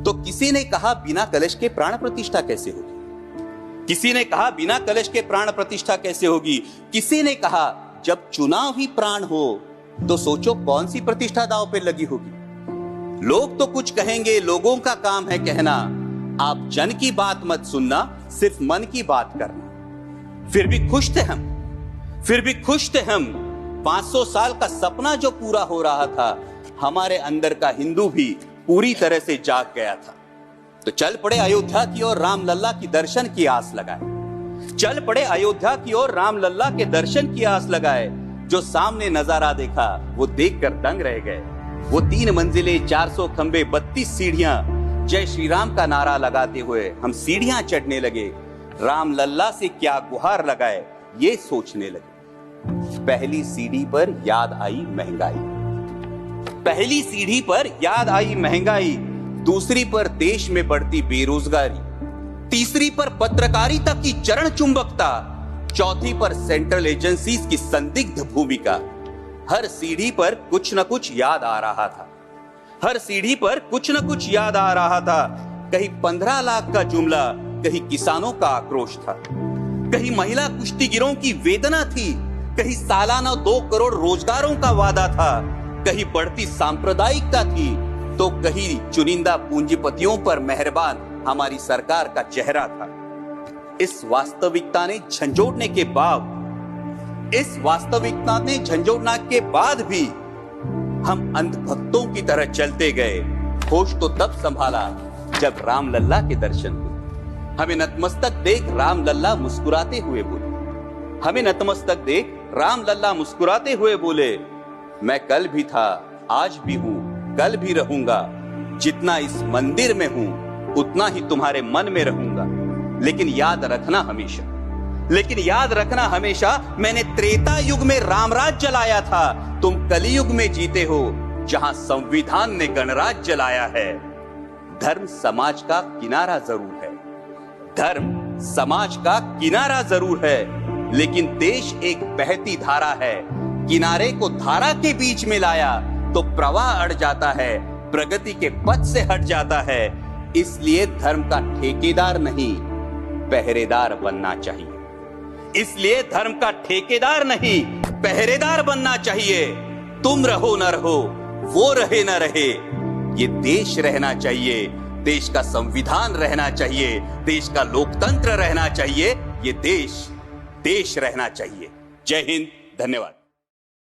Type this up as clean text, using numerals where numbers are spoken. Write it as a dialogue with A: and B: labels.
A: तो किसी ने कहा बिना कलश के प्राण प्रतिष्ठा कैसे होगी, किसी ने कहा बिना कलश के प्राण प्रतिष्ठा कैसे होगी, किसी ने कहा जब चुनाव ही प्राण हो तो सोचो कौन सी प्रतिष्ठा दांव पे लगी होगी। लोग तो कुछ कहेंगे, लोगों का काम है कहना, आप जन की बात मत सुनना, सिर्फ मन की बात करना। फिर भी खुश थे हम, फिर भी खुश थे हम। 500 साल का सपना जो पूरा हो रहा था, हमारे अंदर का हिंदू भी पूरी तरह से जाग गया था। तो चल पड़े अयोध्या की ओर, राम लल्ला की दर्शन की आस लगाए। चल पड़े अयोध्या की ओर, राम लल्ला के दर्शन की आस लगाए। जो सामने नजारा देखा वो देखकर दंग रह गए। वो 3 मंजिलें, 400 खंबे, 32 सीढ़ियां, जय श्री राम का नारा लगाते हुए हम सीढ़ियां चढ़ने लगे। राम लल्ला से क्या गुहार लगाए ये सोचने लगे। पहली सीढ़ी पर याद आई महंगाई, पहली सीढ़ी पर याद आई महंगाई, दूसरी पर देश में बढ़ती बेरोजगारी, तीसरी पर पत्रकारिता की चरण चुंबकता, चौथी पर सेंट्रल एजेंसीज की संदिग्ध भूमिका। हर सीढ़ी पर कुछ न कुछ याद आ रहा था, हर सीढ़ी पर कुछ न कुछ याद आ रहा था। कहीं 15 लाख का जुमला, कहीं किसानों का आक्रोश था, कहीं महिला कुश्तीगिरों की वेदना थी, कहीं सालाना 2 करोड़ रोजगारों का वादा था, कहीं बढ़ती सांप्रदायिकता थी, तो कहीं चुनिंदा पूंजीपतियों पर मेहरबान हमारी सरकार का चेहरा था। इस वास्तविकता ने झंझोड़ने के बाद, इस वास्तविकता ने झंझोड़ने के बाद भी हम अंधभक्तों की तरह चलते गए। होश तो तब संभाला जब राम लल्ला के दर्शन हुए। हमें नतमस्तक देख राम लल्ला मुस्कुराते हुए बोले, हमें नतमस्तक देख राम लल्ला मुस्कुराते हुए बोले, मैं कल भी था, आज भी हूं, कल भी रहूंगा। जितना इस मंदिर में हूं उतना ही तुम्हारे मन में रहूंगा। लेकिन याद रखना हमेशा, लेकिन याद रखना हमेशा, मैंने त्रेता युग में रामराज जलाया था, तुम कलयुग में जीते हो जहां संविधान ने गणराज जलाया है। धर्म समाज का किनारा जरूर है, धर्म समाज का किनारा जरूर है, लेकिन देश एक बहती धारा है। किनारे को धारा के बीच में लाया तो प्रवाह अड़ जाता है, प्रगति के पथ से हट जाता है। इसलिए धर्म का ठेकेदार नहीं, पहरेदार बनना चाहिए। इसलिए धर्म का ठेकेदार नहीं, पहरेदार बनना चाहिए। तुम रहो न रहो, वो रहे न रहे, ये देश रहना चाहिए, देश का संविधान रहना चाहिए, देश का लोकतंत्र रहना चाहिए, ये देश रहना चाहिए। जय हिंद, धन्यवाद।